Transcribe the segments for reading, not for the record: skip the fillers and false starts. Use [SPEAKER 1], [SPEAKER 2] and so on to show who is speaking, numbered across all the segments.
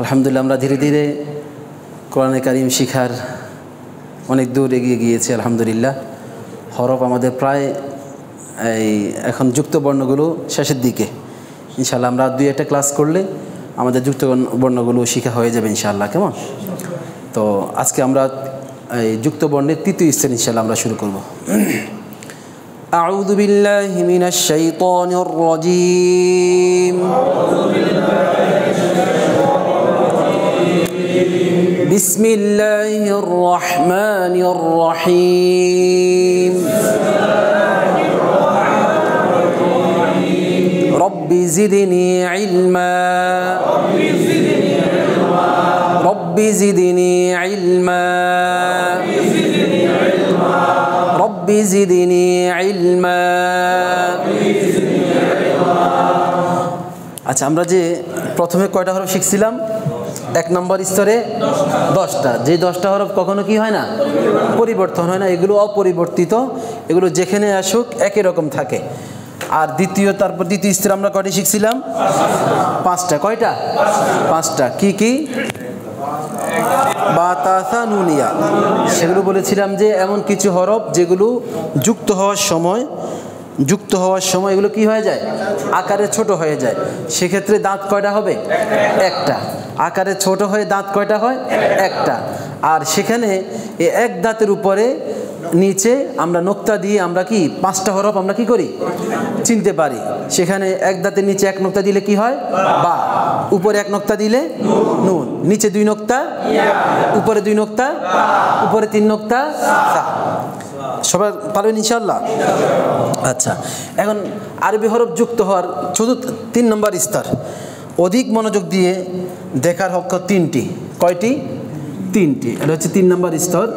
[SPEAKER 1] আলহামদুলিল্লাহ আমরা ধীরে ধীরে কোরআনে কারিম শিখার অনেক দূর এগিয়ে গিয়েছি আলহামদুলিল্লাহ। হরফ আমাদের প্রায় এখন যুক্ত বর্ণগুলো শেষের দিকে। ইনশাআল্লাহ আমরা 2-1টা ক্লাস করলে আমাদের যুক্ত বর্ণগুলো শিখা হয়ে যাবে ইনশাআল্লাহ। কেমন? তো আজকে আমরা এই যুক্ত বর্ণের তৃতীয় স্তর ইনশাআল্লাহ আমরা শুরু করব। আউযু বিল্লাহি মিনাশ শাইতানির রাজীম। বিসমিল্লাহির রহমানির রহিম। রব্বি জিদনি ইলমা। রব্বি জিদনি ইলমা। রব্বি জিদনি ইলমা। আচ্ছা, আমরা যে প্রথমে কয়টা হরফ শিখছিলাম? 1 নম্বর স্তরে 10টা। যে 10টা হরফ কখনো কি হয় না? পরিবর্তন হয় না। এগুলো অপরিবর্তিত, এগুলো যেখানে আসুক একই রকম থাকে। আর তারপর দ্বিতীয় স্তরে আমরা কয়টি শিখছিলাম? 5টা। কয়টা? 5টা। কি কি? বা তাসা নুনিয়া। সেগুলো বলেছিলাম যে এমন কিছু হরফ যেগুলো যুক্ত হওয়ার সময় এগুলো কি হয়ে যায়? আকারে ছোট হয়ে যায়। সেক্ষেত্রে দাঁত কয়টা হবে? 1টা। আকারে ছোট হয়ে দাঁত কয়টা হয়? 1টা। আর সেখানে এই এক দাঁতের উপরে নিচে আমরা নোক্তা দিয়ে আমরা কি 5টা হরফ আমরা কি করি? চিনতে পারি। সেখানে এক দাঁতের নিচে 1 নোক্তা দিলে কি হয়? বা। উপরে 1 নোক্তা দিলে নুন। নিচে 2 নোক্তা, উপরে 2 নোক্তা, উপরে 3 নোক্তা সা। সবাই পারবেন ইনশাআল্লাহ? আচ্ছা, এখন আরবি হরফ যুক্ত হওয়ার 3 নম্বর স্তর। অধিক মনোযোগ দিয়ে দেখার অক্ষর 3টি। কয়টি? 3টি। এটা হচ্ছে 3 নম্বর স্তর।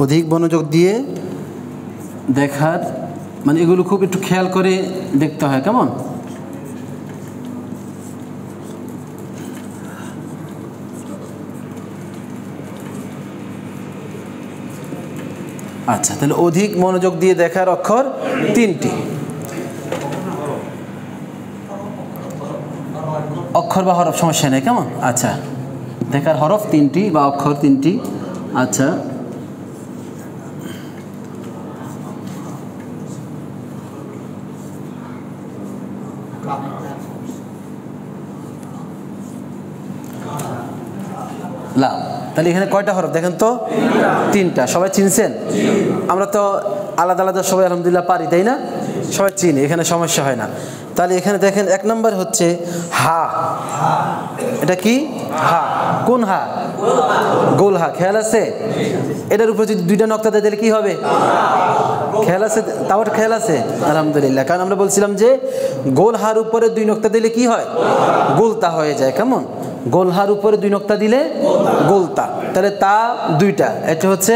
[SPEAKER 1] অধিক মনোযোগ দিয়ে দেখার মানে এগুলো খুব একটু খেয়াল করে দেখতে হয়। কেমন? আচ্ছা, তাহলে অধিক মনোযোগ দিয়ে দেখার অক্ষর 3টি। অক্ষর বা হরফ সমস্যা নেই। কেমন? আচ্ছা, দেখার হরফ 3টি বা অক্ষর 3টি। আচ্ছা, লাম। তাহলে এখানে কয়টা হরফ দেখেন তো? 3টা। সবাই চিনছেন? আমরা তো আলাদা আলাদা সবাই আলহামদুলিল্লাহ পারি, তাই না? সবাই চিনি, এখানে সমস্যা হয় না। তাহলে এখানে দেখেন 1 নম্বর হচ্ছে হা। এটা কি? হা। কোন হা? গোল হা। খেয়াল আছে? এটার উপর যদি 2টা নোক্তা দেয় তাহলে কি হবে? খেয়াল আছে? তাও খেয়াল আছে আলহামদুলিল্লাহ। কারণ আমরা বলছিলাম যে গোল হার উপরে 2 নোক্তা দিলে কি হয়? গোলতা হয়ে যায়। কেমন? গোলহার উপরে 2 নোক্তা দিলে গোলতা। তাহলে তা 2টা। এটা হচ্ছে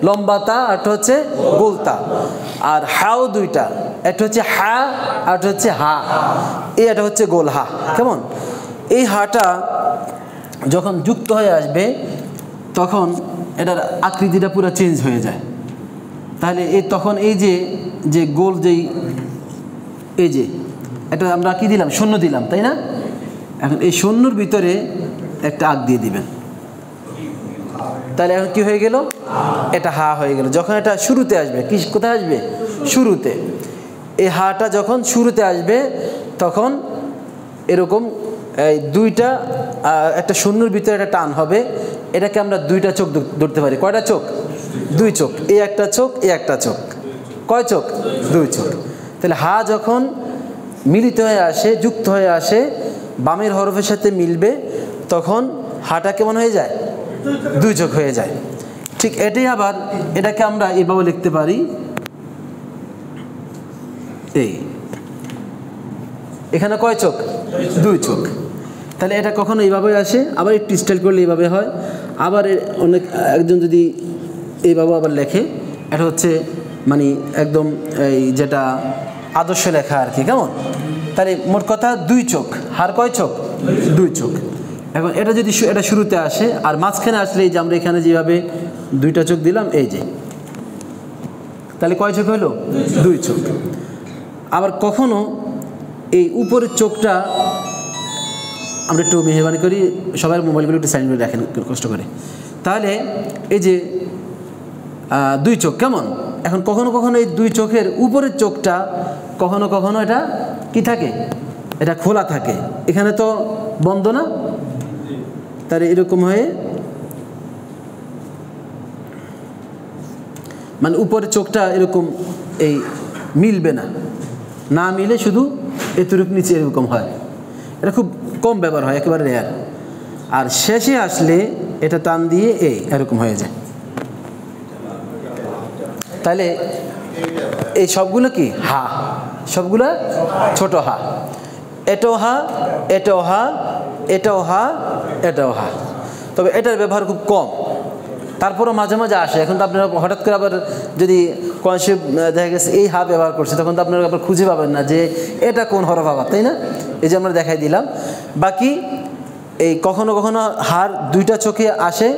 [SPEAKER 1] লম্বা তা, আর এটা হচ্ছে গোলতা। আর হাও 2টা। এটা হচ্ছে হা, আর এটা হচ্ছে হা। এটা হচ্ছে গোলহা। কেমন? এই হাটা যখন যুক্ত হয়ে আসবে তখন এটার আকৃতিটা পুরো চেঞ্জ হয়ে যায়। তাহলে তখন এই যে গোল এই যে এটা আমরা কি দিলাম? শূন্য দিলাম, তাই না? এখন এই শূন্যর ভিতরে একটা আগ দিয়ে দিবেন। তাহলে এখন কি হয়ে গেল? এটা হা হয়ে গেল। যখন এটা শুরুতে আসবে, কি কোথায় আসবে? শুরুতে। এই হাটা যখন শুরুতে আসবে তখন এরকম এই 2টা একটা শূন্যর ভিতরে একটা টান হবে। এটাকে আমরা 2টা চোখ ধরতে পারি। কয়টা চোখ? 2 চোখ। এই একটা চোখ, এই একটা চোখ। কয় চোখ? 2 চোখ। তাহলে হা যখন মিলিত হয়ে আসে, যুক্ত হয়ে আসে, বামের হরফের সাথে মিলবে, তখন হাটা কেমন হয়ে যায়? 2 চোখ হয়ে যায়। ঠিক এটাই আবার এটাকে আমরা এভাবে লিখতে পারি। এখানে কয় চোখ? 2 চোখ। তাহলে এটা কখনো এইভাবে আসে, আবার একটু স্টাইল করলে এইভাবে হয়। আবার অনেক একজন যদি এইভাবে আবার লেখে এটা হচ্ছে মানে একদম এই যেটা আদর্শ লেখা আর কি, কেমন? তাহলে মোট কথা 2 চোখ, হার কয় চোখ? 2 চোখ। এখন এটা যদি এটা শুরুতে আসে আর মাঝখানে আসলে এই যে আমরা এখানে যেভাবে 2টা চোখ দিলাম, এই যে, তাহলে কয় চোখ হলো? 2 চোখ। আবার কখনো এই উপরের চোখটা আমরা একটু মেহরবানি করি সবার মোবাইলগুলো একটু সাইড করে রাখেন কষ্ট করে। তাহলে এই যে 2 চোখ, কেমন? এখন কখনো কখনো এই 2 চোখের উপরের চোখটা কখনো কখনো এটা কি থাকে? এটা খোলা থাকে, এখানে তো বন্ধ না, তাহলে এরকম হয়ে মানে উপরের চোখটা এরকম এই মিলবে না, না মিলে শুধু এতটুকু নিচে এরকম হয়। এটা খুব কম ব্যবহার হয়, একেবারে রেয়ার। আর শেষে আসলে এটা টান দিয়ে এরকম হয়ে যায়। তাহলে এই সবগুলো কি? হা। সবগুলো ছোট হা। এটাও হা, এটাও হা, এটাও হা, এটাও হা। তবে এটার ব্যবহার খুব কম, তারপরও মাঝে মাঝে আসে। এখন তো আপনারা হঠাৎ করে আবার যদি কনসেপ্ট দেখা গেছে এই হা ব্যবহার করছে, তখন তো আপনারা আবার খুঁজে পাবেন না যে এটা কোন হরফ আবার, তাই না? এই যে আমরা দেখাই দিলাম। বাকি এই কখনো কখনো হার 2টা চোখে আসে,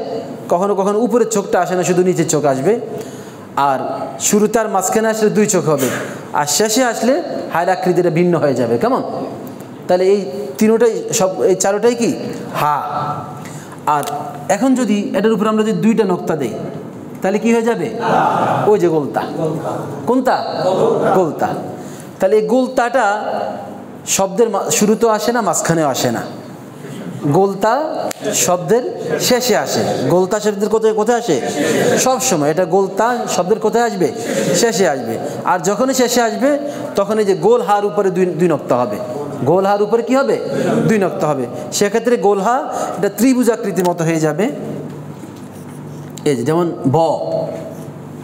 [SPEAKER 1] কখনো কখনো উপরের চোখটা আসে না, শুধু নিচের চোখ আসবে। আর শুরুতে আর মাঝখানে আসলে 2 চোখ হবে, আর শেষে আসলে হায়ের আকৃতিটা ভিন্ন হয়ে যাবে, কেমন? তাহলে এই তিনটাই সব এই 4টাই কি? হা। আর এখন যদি এটার উপর আমরা যদি 2টা নোক্তা দেই, তাহলে কি হয়ে যাবে? ওই যে গোলতা। কোনটা? গোলতা। তাহলে এই গোলতাটা শব্দের শুরুতেও আসে না, মাঝখানেও আসে না। গোলতা শব্দের শেষে আসে। গোলতা শব্দের কোথায় আসে? সব সময় এটা গোলতা শব্দের কোথায় আসবে? শেষে আসবে। আর যখনই শেষে আসবে তখন এই যে গোল হার উপরে 2 নোক্তা হবে। গোল হার উপরে কি হবে? 2 নোক্তা হবে। সেক্ষেত্রে গোল হা এটা ত্রিভুজ আকৃতির মতো হয়ে যাবে। এই যে যেমন ব,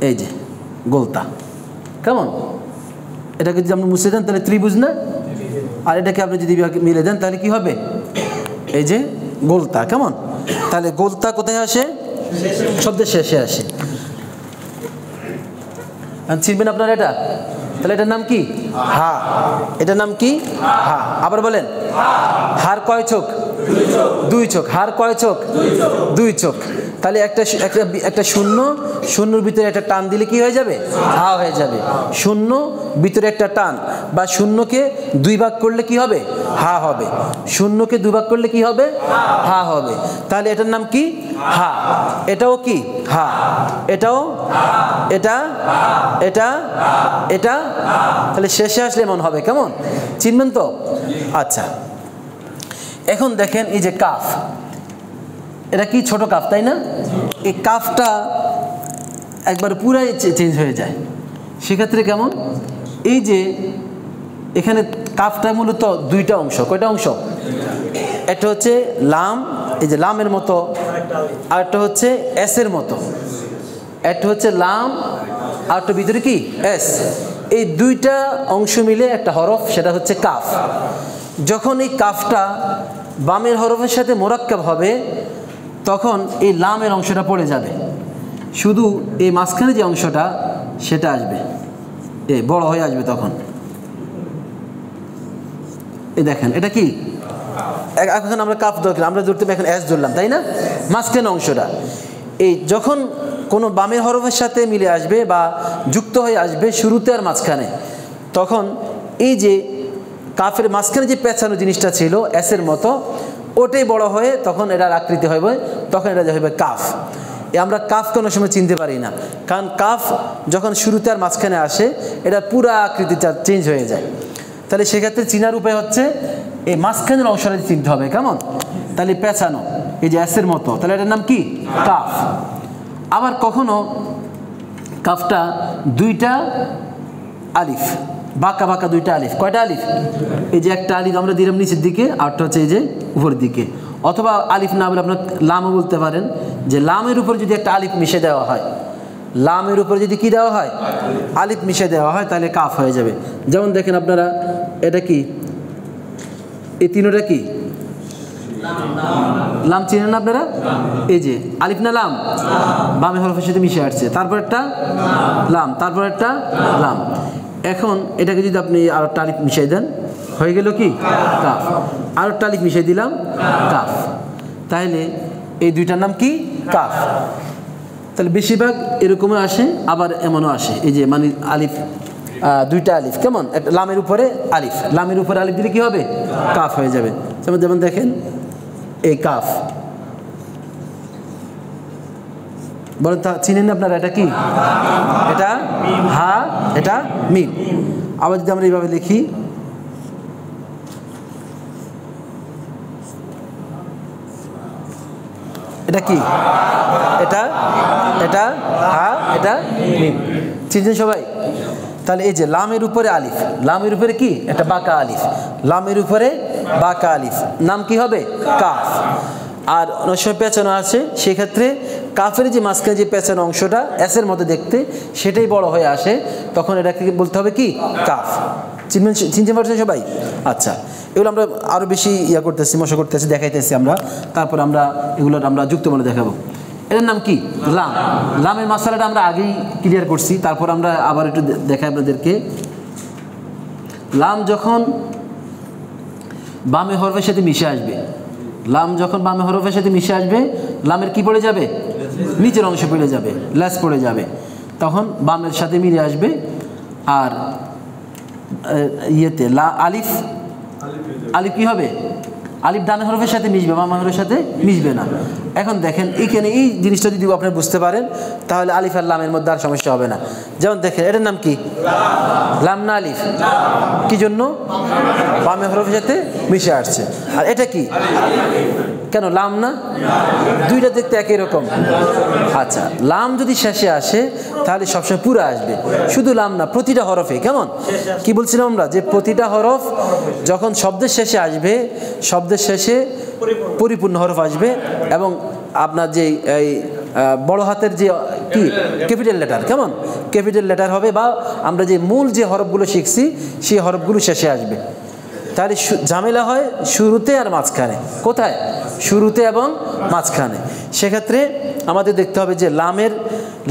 [SPEAKER 1] এই যে গোলতা, কেমন? এটাকে যদি আপনি মুছে দেন তাহলে ত্রিভুজ না, আর এটাকে আপনি যদি মিলে দেন তাহলে কি হবে? এই যে গোলতা, কেমন? তাহলে গোলতা কোথায় আসে? শব্দের শেষে আসে। চিনবেন আপনারা এটা? তাহলে এটার নাম কি? হা। এটার নাম কি? হা। আবার বলেন, হার কয় চোখ? 2 চোখ। হার কয় চোখ? 2 চোখ। তাহলে একটা শূন্য, শূন্যর ভিতরে একটা টান দিলে কি হয়ে যাবে? হা হয়ে যাবে। শূন্য ভিতরে একটা টান, বা শূন্যকে 2 ভাগ করলে কি হবে? হা হবে। শূন্যকে 2 ভাগ করলে কি হবে? হা হবে। তাহলে এটার নাম কি? হা। এটাও কি? হা। এটাও, এটা, এটা, এটা। তাহলে শেষে আসলে এমন হবে, কেমন? চিনবেন তো? আচ্ছা, এখন দেখেন এই যে কাফ, এটা কি? ছোট কাফ, তাই না? এই কাফটা একবার পুরাই চেঞ্জ হয়ে যায়। সেক্ষেত্রে কেমন? এই যে এখানে কাফটা মূলত 2টা অংশ। কয়টা অংশ? একটা হচ্ছে লাম, এই যে লামের মতো, আর একটা হচ্ছে এসের মতো। একটা হচ্ছে লাম, আর একটা ভিতরে কি? এস। এই 2টা অংশ মিলে একটা হরফ, সেটা হচ্ছে কাফ। যখন এই কাফটা বামের হরফের সাথে মোরাক্কাব হবে, তখন এই লামের অংশটা পড়ে যাবে, শুধু এই মাঝখানে যে অংশটা সেটা আসবে, বড় হয়ে আসবে তখন। এই দেখেন এটা কি? এখন আমরা কাফ ধরলাম, আমরা ধরতে এখন এস ধরলাম, তাই না? মাঝখানে অংশটা এই যখন কোনো বামের হরফের সাথে মিলে আসবে বা যুক্ত হয়ে আসবে শুরুতে আর মাঝখানে, তখন এই যে কাফের মাঝখানে যে পেঁচানো জিনিসটা ছিল এসের মতো, ওটাই বড় হয়ে তখন এটার আকৃতি হবে, তখন এটা হবে কাফ। আমরা কাফ কোনো সময় চিনতে পারি না, কারণ কাফ যখন শুরুতে আর মাঝখানে আসে এটা পুরো আকৃতিটা চেঞ্জ হয়ে যায়। তাহলে সেক্ষেত্রে চিনার উপায় হচ্ছে এই মাঝখানের অংশটা চিনতে হবে, কেমন? তাহলে পেঁচানো এই যে এসের মতো, তাহলে এটার নাম কি? কাফ। আবার কখনো কাফটা 2টা আলিফ, বাঁকা বাঁকা 2টা আলিফ। কয়টা আলিফ? এই যে একটা আলিফ আমরা দিলাম নিচের দিকে, আরটা হচ্ছে এই যে উপরের দিকে। অথবা আলিফ না বলে আপনার লামও বলতে পারেন, যে লামের উপর যদি একটা আলিফ মিশে দেওয়া হয়, লামের উপর যদি কি দেওয়া হয়? আলিফ মিশে দেওয়া হয়, তাহলে কাফ হয়ে যাবে। যেমন দেখেন আপনারা, এটা কি? এই 3টা কি? লাম চিনেন না আপনারা? এই যে আলিফ না লাম, বামে হরফের সাথে মিশে আসছে, তারপর একটা লাম, তারপর একটা লাম। এখন এটাকে যদি আপনি আর একটা আলিফ মিশিয়ে দেন, হয়ে গেল কি কাফ। আর একটা আলিফ মিশিয়ে দিলাম, কাফ। তাহলে এই দুইটার নাম কি? কাফ। তাহলে বেশিরভাগ এরকমও আসে, আবার এমনও আসে, এই যে মানে আলিফ, দুইটা আলিফ, কেমন একটা লামের উপরে আলিফ, লামের উপরে আলিফ দিলে কি হবে? কাফ হয়ে যাবে। যেমন দেখেন এই কাফ, বলেন তা চিনেন আপনারা এটা কি? এটা হা, এটা মিম। আবার যদি আমরা এইভাবে লিখি, এটা কি? এটা এটা হা, এটা মিম। চিনছেন সবাই? তাহলে এই যে লামের উপরে আলিফ, লামের উপরে কি? এটা বাঁকা আলিফ, লামের উপরে বাঁকা আলিফ, নাম কি হবে? কাফ। আর অনেক সময় পেঁচানো আছে, সেক্ষেত্রে কাফের যে মাঝখানে যে পেঁচানো অংশটা এসের মধ্যে দেখতে, সেটাই বড় হয়ে আসে, তখন এটাকে বলতে হবে কি? কাফ। চিনতে পারছেন সবাই? আচ্ছা, এগুলো আমরা আরও বেশি করতেছি, মশা করতেছি, দেখাইতেছি আমরা, তারপর আমরা এগুলো আমরা যুক্ত বলে দেখাবো। এটার নাম কি? লাম। লামের মশালাটা আমরা আগেই ক্লিয়ার করছি, তারপর আমরা আবার একটু দেখাই আপনাদেরকে। লাম যখন বামে হরফের সাথে মিশে আসবে, লাম যখন বামে হরফের সাথে মিশে আসবে, লামের কি পড়ে যাবে? নিচের অংশ পড়ে যাবে, ল্যাস পড়ে যাবে, তখন বামের সাথে মিলে আসবে। আর ইয়েতে আলিফ, আলিফ কি হবে? আলিফ ডানে হরফের সাথে মিশবে, বাম হরফের সাথে মিশবে না। এখন দেখেন এইখানে এই জিনিসটা যদি আপনি বুঝতে পারেন, তাহলে আলিফ আর লামের মধ্যে আর সমস্যা হবে না। যেমন দেখেন এটার নাম কি? লাম না আলিফ? কি জন্য? বামে হরফের সাথে মিশে আসছে। আর এটা কি? কেন লাম না? দুইটা দেখতে একই রকম। আচ্ছা, লাম যদি শেষে আসে তাহলে সবসময় পুরো আসবে, শুধু লাম না, প্রতিটা হরফে। কেমন কি বলছিলাম আমরা? যে প্রতিটা হরফ যখন শব্দের শেষে আসবে, শব্দের শেষে পরিপূর্ণ হরফ আসবে, এবং আপনার যে এই বড় হাতের যে কি ক্যাপিটাল লেটার, কেমন ক্যাপিটাল লেটার হবে, বা আমরা যে মূল যে হরফগুলো শিখছি সেই হরফগুলো শেষে আসবে। তাহলে ঝামেলা হয় শুরুতে আর মাঝখানে। কোথায়? শুরুতে এবং মাঝখানে। সেক্ষেত্রে আমাদের দেখতে হবে যে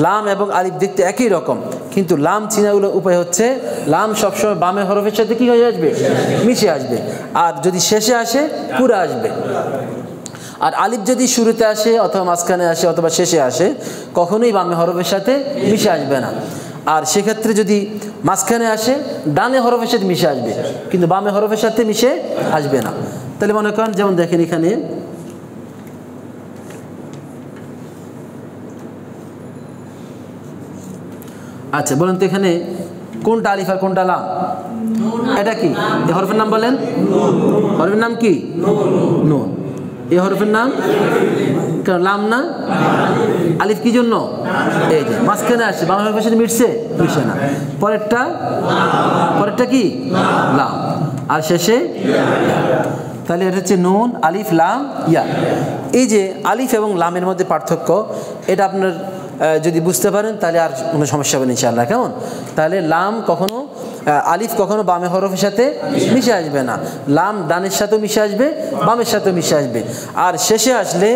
[SPEAKER 1] লাম এবং আলিফ দেখতে একই রকম, কিন্তু লাম চিনাগুলো উপায় হচ্ছে লাম সবসময় বামে হরফের সাথে কি হয়ে আসবে? মিশে আসবে। আর যদি শেষে আসে পুরো আসবে। আর আলিফ যদি শুরুতে আসে অথবা মাঝখানে আসে অথবা শেষে আসে, কখনোই বামে হরফের সাথে মিশে আসবে না। আর সেক্ষেত্রে যদি মাঝখানে আসে, ডানে হরফের সাথে মিশে আসবে, কিন্তু বামে হরফের সাথে মিশে আসবে না। তাহলে মনে করেন, যেমন দেখেন এখানে আচ্ছা বলেন তো এখানে কোনটা আলিফ আর কোনটা লাম? এটা কি? এই হরফের নাম বলেন। হরফের নাম কি? নুন। এই হরফের নাম কেন লাম না? আলিফ কি জন্য? এই যে মাঝখানে আসছে, বাংলা হরফের সাথে মিশছে, মিশে না। পরেরটা কি? লাম। আর শেষে তাহলে এটা হচ্ছে নুন, আলিফ, লাম, ইয়া। এই যে আলিফ এবং লামের মধ্যে পার্থক্য, এটা আপনার যদি বুঝতে পারেন তাহলে আর কোনো সমস্যা হবে না ইনশাআল্লাহ। কেমন? তাহলে লাম কখনো, আলিফ কখনো বামে হরফের সাথে মিশে আসবে না, লাম ডানের সাথেও মিশে আসবে, বামের সাথেও মিশে আসবে। আর শেষে আসলে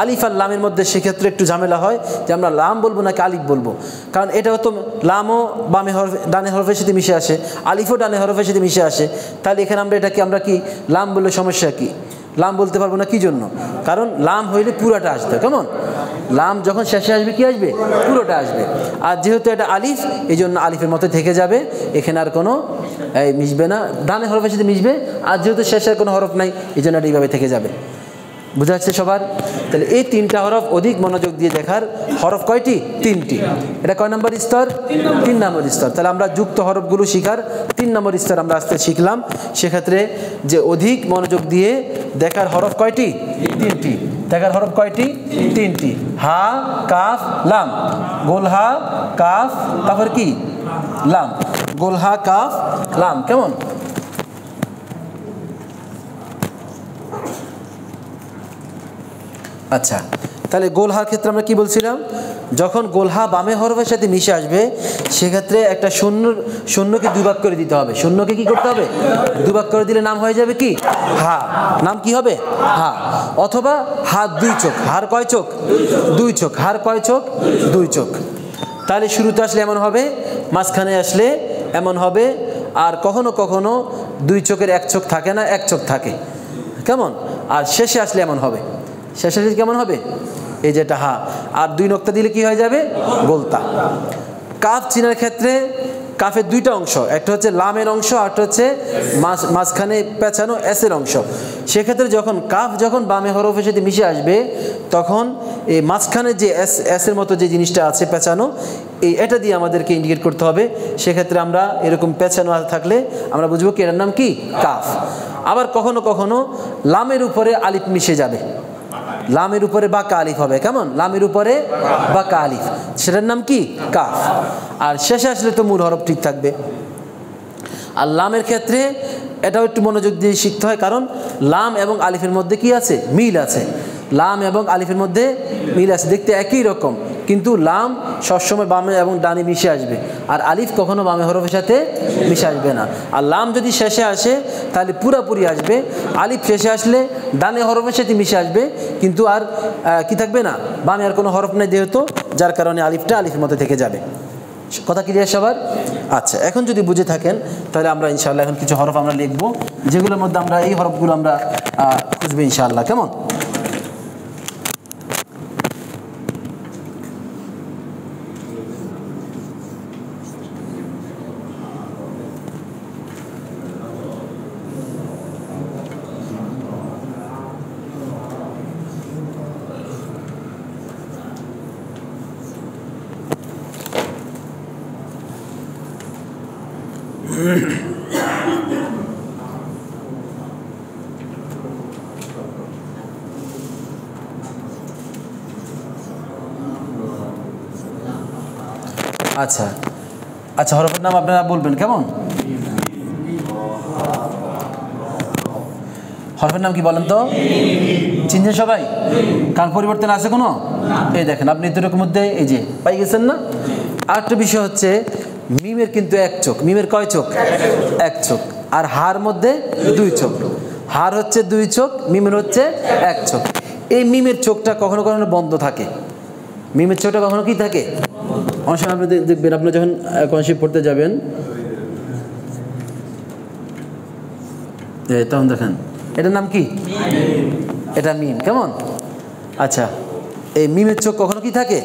[SPEAKER 1] আলিফ আর লামের মধ্যে সেক্ষেত্রে একটু ঝামেলা হয় যে আমরা লাম বলবো নাকি আলিফ বলবো, কারণ এটাও তো লামও বামে ডানে হরফের সাথে মিশে আসে, আলিফও ডানে হরফের সাথে মিশে আসে। তাহলে এখানে আমরা কি লাম বললে সমস্যা কি? লাম বলতে পারবো না, কি জন্য? কারণ লাম হইলে পুরোটা আসবে। কেমন? লাম যখন শেষে আসবে কি আসবে? পুরোটা আসবে। আর যেহেতু এটা আলিফ, এই জন্য আলিফের মতো থেকে যাবে, এখানে আর কোনো মিশবে না, ডানে হরফের সাথে মিশবে। আর যেহেতু শেষে কোনো হরফ নাই, এই জন্য এটা এইভাবে থেকে যাবে। বুঝা যাচ্ছে সবার? তাহলে এই তিনটা হরফ অধিক মনোযোগ দিয়ে দেখার। হরফ কয়টি? তিনটি। এটা কয় নম্বর স্তর? 3 নম্বর স্তর। তাহলে আমরা যুক্ত হরফগুলো শিখার 3 নম্বর স্তর আমরা আজকে শিখলাম। সেক্ষেত্রে যে অধিক মনোযোগ দিয়ে দেখার হরফ কয়টি? 3টি। দেখার হরফ কয়টি? 3টি। হা, কাফ, লাম। গোল হা, কাফ, তারপর কি? লাম। গোল হা, কাফ, লাম। কেমন? আচ্ছা, তাহলে গোলহার ক্ষেত্রে আমরা কি বলছিলাম, যখন গোলহা বামে হরফের সাথে মিশে আসবে সেক্ষেত্রে একটা শূন্যকে দুভাগ করে দিতে হবে। শূন্যকে কি করতে হবে? দুভাগ করে দিলে নাম হয়ে যাবে কি? হা। নাম কি হবে? হা। অথবা হাত দুই চোখ। হার কয় চোখ? দুই চোখ। হার কয় চোখ? দুই চোখ। তাহলে শুরুতে আসলে এমন হবে, মাঝখানে আসলে এমন হবে, আর কখনো কখনো দুই চোখের এক চোখ থাকে না, এক চোখ থাকে, কেমন? আর শেষে আসলে এমন হবে। শেষে আসলে কেমন হবে? এই যেটা হা, আর দুই নক্তা দিলে কি হয়ে যাবে? গোলতা। কাফ চিনার ক্ষেত্রে কাফের দুইটা অংশ, একটা হচ্ছে লামের অংশ, আর একটা হচ্ছে মাঝখানে পেঁচানো এসের অংশ। সেক্ষেত্রে যখন কাফ যখন বামে হরফের সাথে মিশে আসবে তখন এই মাঝখানে যে এসের মতো যে জিনিসটা আছে পেঁচানো, এটা দিয়ে আমাদেরকে ইন্ডিকেট করতে হবে। সেক্ষেত্রে আমরা এরকম পেঁচানো থাকলে আমরা বুঝবো কি এটার নাম কি? কাফ। আবার কখনো কখনো লামের উপরে আলিফ মিশে যাবে, লামের উপরে বাঁকা আলিফ হবে, কেমন? লামের উপরে বাঁকা আলিফ, সেটার নাম কি? কাফ। আর শেষে আসলে তো মূল হরফ ঠিক থাকবে। আর লামের ক্ষেত্রে এটাও একটু মনোযোগ দিয়ে শিখতে হয়, কারণ লাম এবং আলিফের মধ্যে কি আছে? মিল আছে। লাম এবং আলিফের মধ্যে মিল আছে, দেখতে একই রকম, কিন্তু লাম সবসময় বামে এবং ডানে মিশে আসবে, আর আলিফ কখনো বামে হরফের সাথে মিশে আসবে না। আর লাম যদি শেষে আসে তাহলে পুরাপুরি আসবে, আলিফ শেষে আসলে ডানে হরফের সাথে মিশে আসবে, কিন্তু আর কি থাকবে না? বামে আর কোনো হরফ নেই যেহেতু, যার কারণে আলিফটা আলিফের মধ্যে থেকে যাবে। কথা ক্লিয়ার সবার? আচ্ছা, এখন যদি বুঝে থাকেন তাহলে আমরা ইনশাআল্লাহ এখন কিছু হরফ আমরা লিখব, যেগুলোর মধ্যে আমরা এই হরফগুলো আমরা খুঁজবো ইনশাআল্লাহ, কেমন? আচ্ছা আচ্ছা, হরফের নাম আপনারা বলবেন, কেমন? হরফের নাম কি বলেন তো? চিনছেন সবাই? কার পরিবর্তন আছে কোনো? এই দেখেন আপনি দুটোর মধ্যে এই যে পাই গেছেন না? আরেকটা বিষয় হচ্ছে মিমের কিন্তু এক চোখ। মিমের কয় চোখ? এক চোখ। আর হার মধ্যে দুই চোখ। হার হচ্ছে দুই চোখ, মিমের হচ্ছে এক চোখ। এই মিমের চোখটা কখনো কখনো বন্ধ থাকে। মিমের চোখটা কখনো কি থাকে? অনেক সময় আপনি দেখবেন, আপনি যখন কনসেপ্ট পড়তে যাবেন তখন দেখেন এটার নাম কি? এটা মিম, কেমন? আচ্ছা, এই মিমের চোখ কখনো কি থাকে?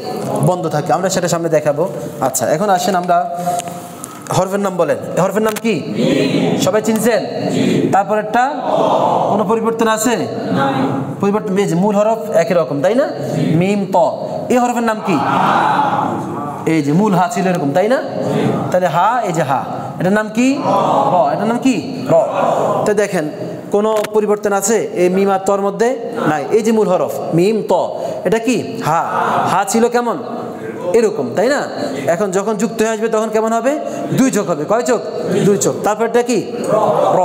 [SPEAKER 1] বন্ধ থাকে। আমরা সেটা সামনে দেখাবো। আচ্ছা, এখন আসেন আমরা হরফের নাম বলেন। হরফের নাম কি? সবাই চিনছেন? তারপরেরটা কোনো পরিবর্তন আছে? পরিবর্তন, মূল হরফ একই রকম, তাই না? মিম ত। এই হরফের নাম কি? এই যে মূল হা ছিল এরকম, তাই না? তাহলে হা, এই যে হা, এটার নাম কি? র। এটার নাম কি? র। তো দেখেন কোনো পরিবর্তন আছে এই মিম আর তর মধ্যে? নাই। এই যে মূল হরফ মিম ত, এটা কি? হা। হা ছিল কেমন? এরকম, তাই না? এখন যখন যুক্ত হয়ে আসবে তখন কেমন হবে? দুই চোখ হবে। কয় চোখ? দুই চোখ। তারপর এটা কি? র।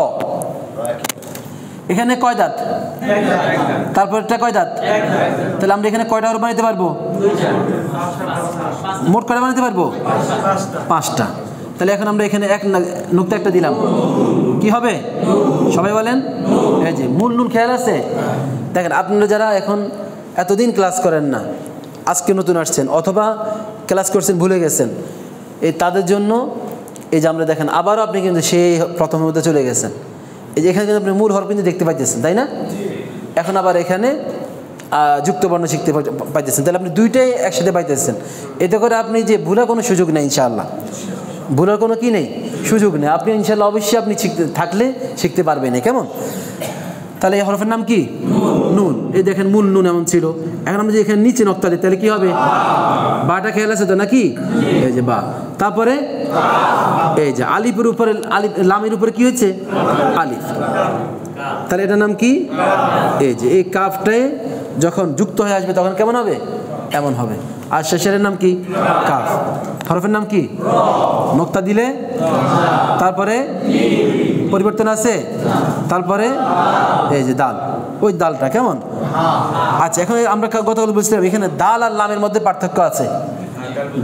[SPEAKER 1] এখানে কয় দাঁত? তারপর এটা কয় দাঁত? তাহলে আমরা এখানে কয়টা হরফ বানাইতে পারবো? মোট কয়টা বানাইতে পারবো? পাঁচটা। তাহলে এখন আমরা এখানে এক নুক্তা একটা দিলাম, কি হবে? সবাই বলেন। এই যে মূল নুন, খেয়াল আছে? দেখেন আপনারা যারা এখন এতদিন ক্লাস করেন না, আজকে নতুন আসছেন অথবা ক্লাস করছেন ভুলে গেছেন, এই তাদের জন্য এই যে আমরা দেখেন আবারও আপনি কিন্তু সেই প্রথমের মধ্যে চলে গেছেন। এই যে এখানে কিন্তু আপনি মূল হরফ কিন্তু দেখতে পাইতেছেন, তাই না? এখন আবার এখানে যুক্তবর্ণ শিখতে পাইতেছেন, তাহলে আপনি দুইটাই একসাথে পাইতেছেন। এতে করে আপনি যে ভুলার কোনো সুযোগ নেই, ইনশাআল্লাহ ভুলার কোনো কি নেই, সুযোগ নেই। আপনি ইনশাআল্লাহ অবশ্যই আপনি থাকলে শিখতে পারবেন, কেমন? তাহলে এই হরফের নাম কি? নুন। এই দেখেন মূল নুন এমন ছিল। এখন আমরা যে এখানে নিচে নক্তা দিই তাহলে কি হবে? বাটা খেয়াল আছে তো নাকি? এই যে বা। তারপরে এই যে আলিফের উপরে, আলিফ লামের উপরে কি হয়েছে? আলিফ। তাহলে এটার নাম কি? এই যে এই কাফটায় যখন যুক্ত হয়ে আসবে তখন কেমন হবে? এমন হবে। আর শেষের নাম কি? কাফ। হরফের নাম কি? নক্তা দিলে তারপরে পরিবর্তন আছে, তারপরে এই যে দাল, ওই দালটা কেমন? আচ্ছা, এখন আমরা গতকাল বলছিলাম এখানে দাল আর লামের মধ্যে পার্থক্য আছে।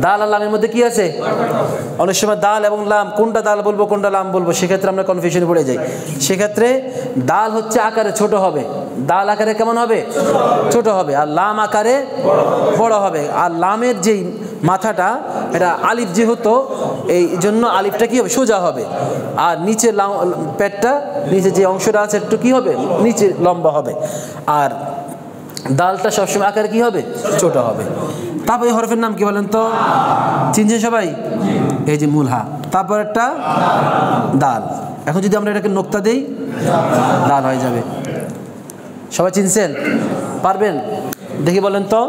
[SPEAKER 1] দাল আর লামের মধ্যে কি আছে? অনেক সময় দাল এবং লাম, কোনটা দাল বলবো কোনটা লাম বলবো, সেক্ষেত্রে আমরা কনফিউশনে পড়ে যাই। সেক্ষেত্রে দাল হচ্ছে আকারে ছোট হবে, দাল আকারে কেমন হবে? ছোট হবে। আর লাম আকারে বড় হবে। আর লামের যেই মাথাটা, এটা আলিফ যেহেতু, এই জন্য আলিফটা কি হবে? সোজা হবে। আর নিচে পেটটা, নিচে যে অংশটা আছে একটু কি হবে? নিচে লম্বা হবে। আর দালটা সবসময় আকারে কি হবে? ছোট হবে। তারপর এই হরফের নাম কি বলেন তো? চিনছেন সবাই? এই যে মূল হা, তারপর একটা দাল। এখন যদি আমরা এটাকে নোক্তা দেই, দাল হয়ে যাবে। সবাই চিনছেন? পারবেন? দেখি বলেন তো।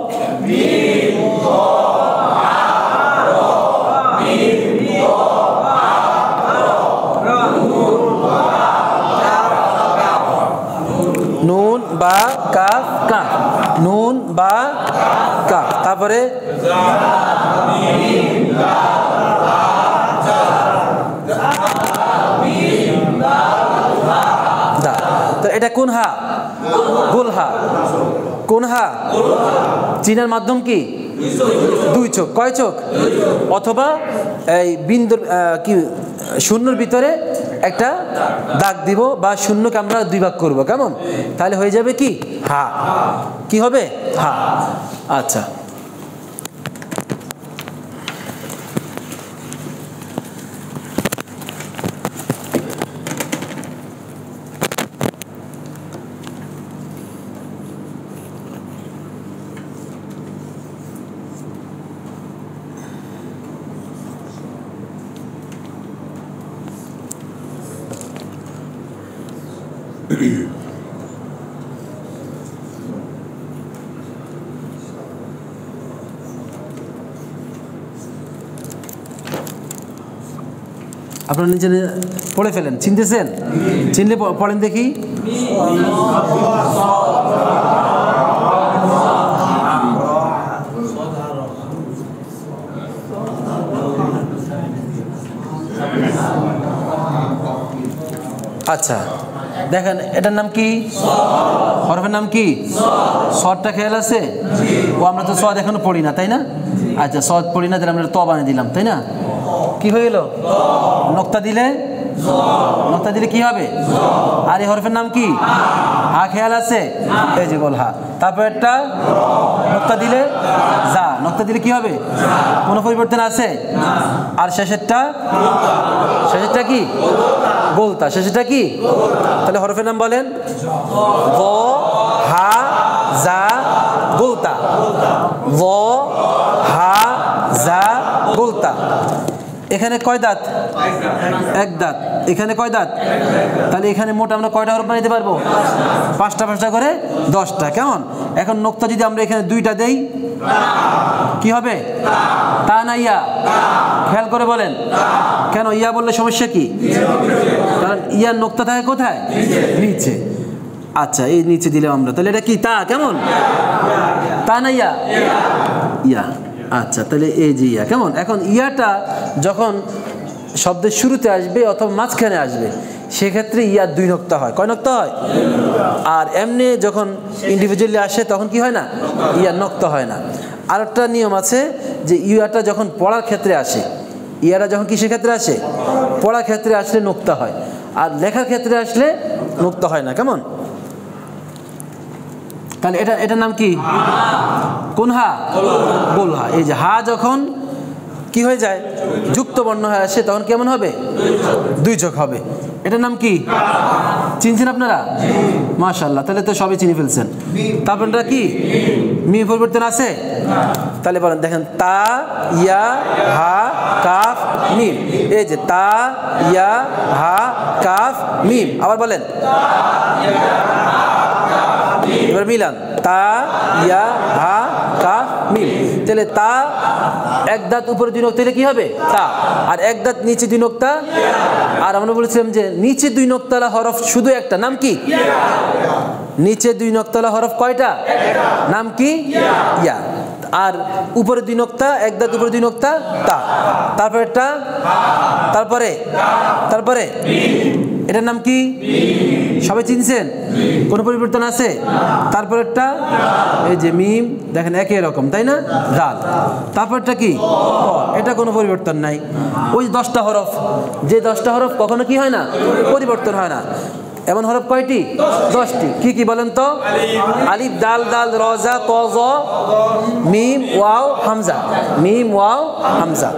[SPEAKER 1] নুন বা কাফ, কাফ, নুন বা কাফ, তারপরে দা। তো এটা কোন হা? গোল হা। কোন হা? চিনার মাধ্যম কি? দুই চোখ। কয় চোখ? অথবা এই বিন্দুর কি শূন্যর ভিতরে একটা দাগ দিব, বা শূন্যকে আমরা দুই ভাগ করব, কেমন? তাহলে হয়ে যাবে কি? হা। কি হবে? হা। আচ্ছা, আপনারা নিজে পড়ে ফেলেন। চিনতেছেন? চিনলে পড়েন দেখি। আচ্ছা, দেখেন এটার নাম কি? হরফের নাম কি? সদটা খেয়াল আছে? ও আমরা তো সদ এখনো পড়ি না, তাই না? আচ্ছা, সদ পড়ি না, তাহলে আমরা ত বানিয়ে দিলাম, তাই না? কি হয়ে গেল? নোক্তা দিলে, নোক্তা দিলে কি হবে? আর এই হরফের নাম কি? হা খেয়াল আছে? এই যে গোল হা। তারপর একটা নোক্তা দিলে যা, নোক্তা দিলে কি হবে? কোনো পরিবর্তন আছে? আর শেষেরটা, শেষেরটা কি? গোলতা। শেষেরটা কি? তাহলে হরফের নাম বলেন। গ, হা, যা, গোলতা। গ, হা, যা, গোলতা। এখানে কয় দাঁত? এক দাঁত। এখানে কয় দাঁত? তাহলে এখানে মোট আমরা কয়টা হরফ বানাইতে পারবো? পাঁচটা পাঁচটা করে 10টা, কেমন? এখন নোক্তা যদি আমরা এখানে দুইটা দেই, কি হবে? তা না ইয়া? খেয়াল করে বলেন। কেন ইয়া বললে সমস্যা কি? কারণ ইয়ার নোক্তা থাকে কোথায়? নিচে। আচ্ছা, এই নিচে দিলে আমরা, তাহলে এটা কি? তা। কেমন? তা না ইয়া? ইয়া। আচ্ছা, তাহলে এই যে ইয়া, কেমন? এখন ইয়াটা যখন শব্দের শুরুতে আসবে অথবা মাঝখানে আসবে, সেক্ষেত্রে ইয়ার দুই নোক্তা হয়। কয় নোক্তা হয়? আর এমনি যখন ইন্ডিভিজুয়ালি আসে তখন কি হয় না? ইয়ার নোক্তা হয় না। আর একটা নিয়ম আছে যে ইয়াটা যখন পড়ার ক্ষেত্রে আসে, ইয়াটা যখন কিসের ক্ষেত্রে আসে? পড়ার ক্ষেত্রে আসলে নোক্তা হয়, আর লেখার ক্ষেত্রে আসলে নোক্তা হয় না, কেমন? তাহলে এটার নাম কি? কোন হা? গোল হা। এই যে হা যখন কি হয়ে যায়? যুক্ত বর্ণ হয়ে আসে, তখন কেমন হবে? দুই চোখ হবে। এটার নাম কি? চিনছেন আপনারা? মাশাআল্লাহ, তাহলে তো সবই চিনে ফেলছেন। তারপর এটা কি? মিম পরিবর্তন আছে? তাহলে বলেন, দেখেন, তা, ইয়া, হা, কাফ, মিম। এই যে তা, ইয়া, হা, কাফ, মিম। আবার বলেন, এবার মিলান, তা, ইয়া, হা, কাফ, মিম। তাহলে তা এক দাঁত উপরে দুই নোক্তা, তাহলে কি হবে? তা। আর এক দাঁত নিচে দুই নোক্তা। আর আমরা বলেছিলাম যে নিচে দুই নোক্তালা হরফ শুধু একটা, নাম কি? নিচে দুই নোক্তালা হরফ কয়টা? নাম কি? ইয়া। আর উপরে 2 নোক্তা, এক দাঁত উপরে 2 নোক্তা তা, তারপরেরটা, তারপরে এটার নাম কি? সবাই চিনছেন? কোনো পরিবর্তন আছে? তারপরেরটা এই যে মিম, দেখেন একই রকম, তাই না? জাল। তারপরটা কি? এটা কোনো পরিবর্তন নাই। ওই 10টা হরফ, যে 10টা হরফ কখনো কি হয় না? পরিবর্তন হয় না। এমন হরফ কয়টি? 10টি। কি কি বলেন তো? আলিফ, দাল, দাল, র, জা, ত, জ, মিম, ওয়াও, হামজা। মিম, ওয়াও, হামজা।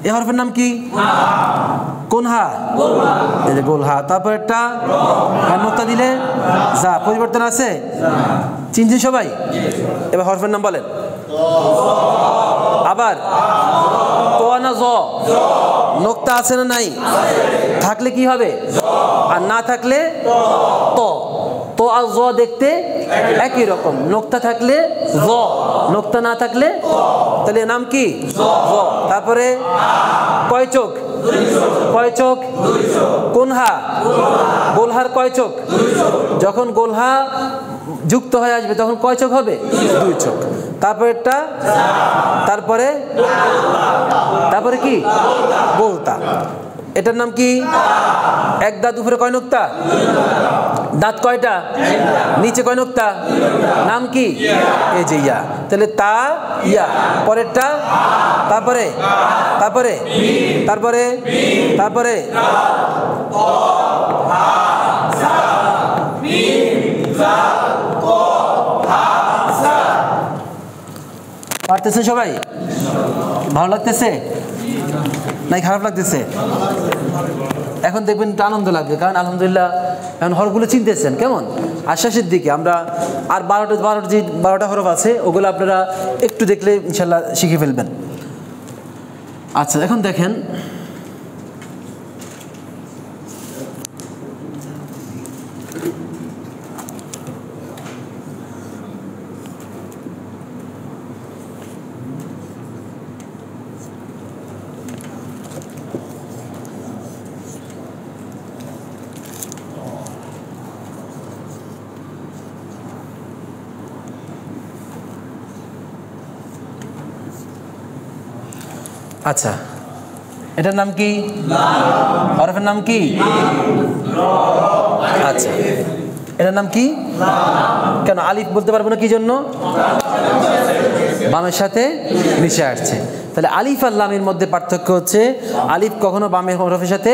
[SPEAKER 1] এই হরফের নাম কি? কোন হা? এই যে গোল হা। তারপর একটা নোক্তা দিলে যা, পরিবর্তন আছে? চিনছেন সবাই? এবার হরফের নাম বলেন। আবার ত না জ? নোক্তা আছে না নাই? থাকলে কি হবে? আর না থাকলে ত। তো আর জ দেখতে একই রকম। নোক্তা থাকলে জ, নোক্তা না থাকলে, তাহলে নাম কি? জ। তারপরে কয় চোখ? কয় চোখ? কোন হা? গোলহার কয় চোখ? যখন গোলহা যুক্ত হয়ে আসবে তখন কয় চোখ হবে? 2 চোখ। তারপরেরটা, তারপরে কি? গোলতা। এটার নাম কি? এক দাঁত উপরে কয় নোক্তা? দাঁত কয়টা? নিচে কয় নোক্তা? নাম কি? এই যে ইয়া। তাহলে তা, ইয়া। পরেরটা, তারপরে পারতেছেন সবাই? ভালো লাগতেছে নাই খারাপ লাগতেছে? এখন দেখবেন একটু আনন্দ লাগবে, কারণ আলহামদুলিল্লাহ এখন হরফগুলো চিনতেছেন কেমন। আশ্বাসের দিকে আমরা আর 12টা হরফ আছে, ওগুলো আপনারা একটু দেখলে ইনশাল্লাহ শিখে ফেলবেন। আচ্ছা, এখন দেখেন আচ্ছা, এটার নাম কি? হরফের নাম কি? আচ্ছা, এটার নাম কি? কেন আলিফ বলতে পারবো না? কি জন্য? বামের সাথে মিশে আসছে। তাহলে আলিফ আর লামের মধ্যে পার্থক্য হচ্ছে আলিফ কখনো বামের হরফের সাথে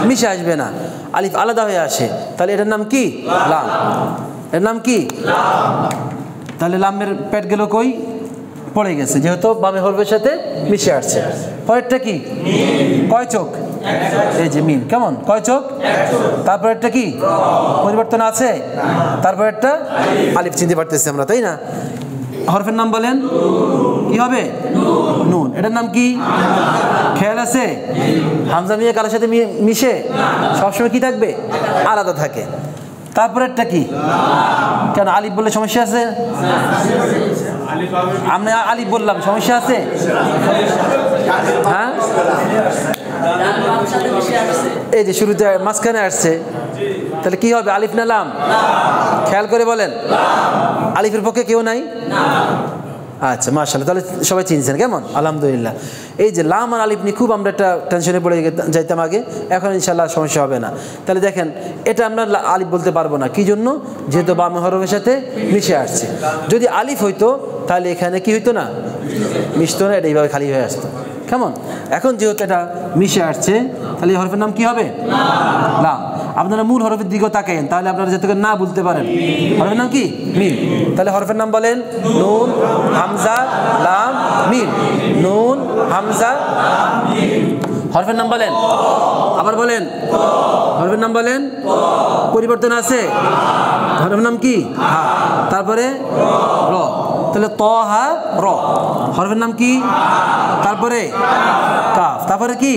[SPEAKER 1] মিশে আসবে না, আলিফ আলাদা হয়ে আসে। তাহলে এটার নাম কি? লাম। এর নাম কি? তাহলে লামের পেট গেল কই? পড়ে গেছে, যেহেতু বামে হরফের সাথে মিশে আসছে। পরেরটা কি? কয় চোখ? এই যে মিম, কেমন? কয় চোখ? তারপরেরটা কি? পরিবর্তন আছে? তারপরেরটা আলিফ। চিনতে পারতেছি আমরা, তাই না? হরফের নাম বলেন। কি হবে? নুন। এটার নাম কি? খেয়াল আছে? হামজা মিয়া কারোর সাথে মিশে সবসময় কি থাকবে? আলাদা থাকে। তারপরেরটা কি? কেন আলিফ বললে সমস্যা আছে? আমরা আলিফ বললাম, সমস্যা আছে? হ্যাঁ, এই যে শুরুতে মাঝখানে আসছে, তাহলে কি হবে? আলিফ না লাম? খেয়াল করে বলেন। আলিফের পক্ষে কেউ নাই? আচ্ছা, মাশাআল্লাহ, তাহলে সবাই চিনছেন কেমন? আলহামদুলিল্লাহ। এই যে লাম আর আলিফ নিয়ে খুব আমরা একটা টেনশনে পড়ে যাইতাম আগে, এখন ইনশাল্লাহ সমস্যা হবে না। তাহলে দেখেন, এটা আমরা আলিফ বলতে পারবো না। কি জন্য? যেহেতু বাম হরফের সাথে মিশে আসছে। যদি আলিফ হইতো তাহলে এখানে কি হইতো না? মিশতো না, এটা এইভাবে খালি হয়ে আসতো। কেমন? এখন যেহেতু এটা মিশে আসছে, তাহলে এই হরফের নাম কি হবে? লাম। আপনারা মূল হরফের দিকেও তাকাইন, তাহলে আপনারা যাতে না বলতে পারেন। হরফের নাম কি? মিম। তাহলে হরফের নাম বলেন। নুন, হামজা, লাম, মিম। নুন, হামজা। হরফের নাম বলেন। আবার বলেন। হরফের নাম বলেন। পরিবর্তন আছে? হরফের নাম কি? হা। তারপরে র। তাহলে ত, হা, র। হরফের নাম কি? তারপরে কাফ। তারপরে কি?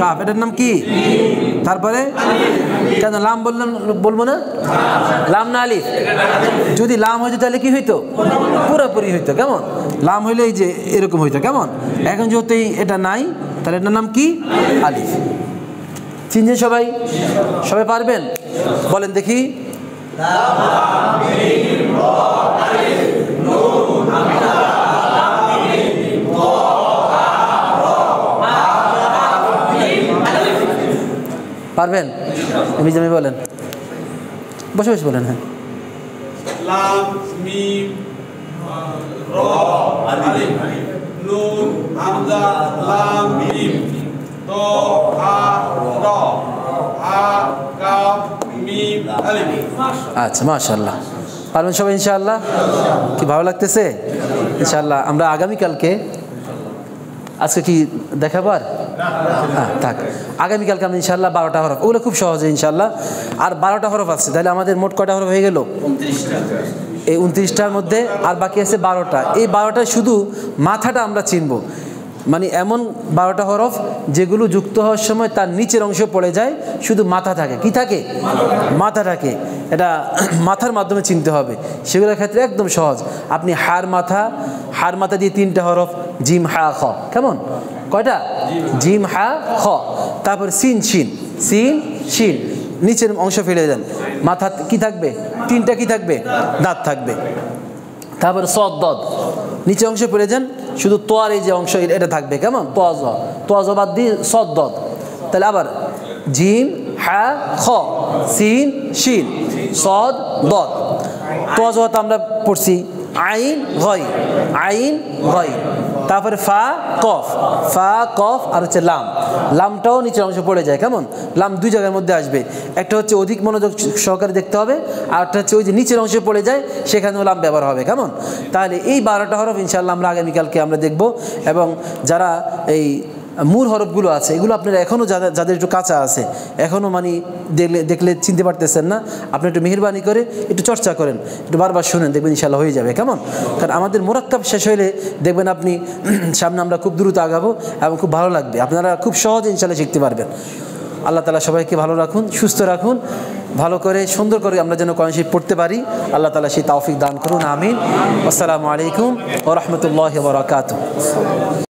[SPEAKER 1] কাফ। এটার নাম কি? তারপরে কেন লাম বললাম? বলবো না? লাম না আলিফ? যদি লাম হইতো তাহলে কি হইতো? পুরোপুরি হইতো। কেমন? লাম হইলে এই যে এরকম হইতো। কেমন? এখন যেহেতু এটা নাই, তাহলে এটার নাম কি? আলিফ। চিনছেন সবাই? সবাই পারবেন? বলেন দেখি। লাম, মিম, র, আলিফ, নুন, হামজা। পারবেন? মিজামি বলেন, বসে বসে বলেন। হ্যাঁ,
[SPEAKER 2] লাম মিম র আলিফ নুন হামজা লাম মিম ত হা র হা কাফ মিম আলিফ।
[SPEAKER 1] আচ্ছা, মাশাআল্লাহ, পারবেন সবাই ইনশাআল্লাহ? কি ভালো লাগতেছে? ইনশাআল্লাহ আমরা আগামীকালকে, আজকে কি দেখাবার? হ্যাঁ থাক, আগামীকালকে আমরা ইনশাআল্লাহ 12টা হরফ, ওগুলো খুব সহজে ইনশাআল্লাহ। আর 12টা হরফ আছে, তাহলে আমাদের মোট কয়টা হরফ হয়ে গেল? 29টা। এই 29টার মধ্যে আর বাকি আছে 12টা। এই 12টায় শুধু মাথাটা আমরা চিনব, মানে এমন 12টা হরফ যেগুলো যুক্ত হওয়ার সময় তার নিচের অংশ পড়ে যায়, শুধু মাথা থাকে। কি থাকে? মাথা থাকে। এটা মাথার মাধ্যমে চিনতে হবে। সেগুলোর ক্ষেত্রে একদম সহজ। আপনি হার মাথা দিয়ে 3টা হরফ, জিম হা খ। কেমন? কয়টা? জিম হা খ। তারপর সিন শিন, নিচের অংশ ফেলে দেন, মাথা কি থাকবে? 3টা কি থাকবে? দাঁত থাকবে। তারপর সদ দদ, নিচে অংশ ফেলে যান, শুধু তোয়ার এই যে অংশ এটা থাকবে। কেমন? তোয়াজ বাদ দিয়ে সদ দদ। তাহলে আবার জিম হা খ, সিন শিন, সদ দদ। তোয়াজ আমরা পড়ছি আইন গয়। তারপরে ফা কফ আর হচ্ছে লামটাও নিচের অংশ পড়ে যায়। কেমন? লাম 2 জায়গার মধ্যে আসবে, একটা হচ্ছে অধিক মনোযোগ সহকারে দেখতে হবে, আর একটা হচ্ছে ওই যে নিচের অংশে পড়ে যায় সেখানেও লাম ব্যবহার হবে। কেমন? তাহলে এই 12টা হরফ ইনশাআল্লাহ আমরা আগামীকালকে আমরা দেখব। এবং যারা এই মূল হরফগুলো আছে এগুলো আপনারা এখনও যাদের একটু কাঁচা আছে, এখনও মানে দেখলে চিনতে পারতেছেন না, আপনি একটু মেহেরবানি করে একটু চর্চা করেন, একটু বারবার শুনেন, দেখবেন ইনশাআল্লাহ হয়ে যাবে। কেমন? কারণ আমাদের মোরাক্কাব শেষ হইলে দেখবেন আপনি সামনে আমরা খুব দ্রুত আগাবো এবং খুব ভালো লাগবে, আপনারা খুব সহজে ইনশাআল্লাহ শিখতে পারবেন। আল্লাহ তাআলা সবাইকে ভালো রাখুন, সুস্থ রাখুন, ভালো করে সুন্দর করে আমরা যেন কোরআন শরীফ পড়তে পারি। আল্লাহ তাআলা সেই তৌফিক দান করুন। আমিন। আসসালামু আলাইকুম ওয়া রাহমাতুল্লাহি ওয়া বারাকাতুহু।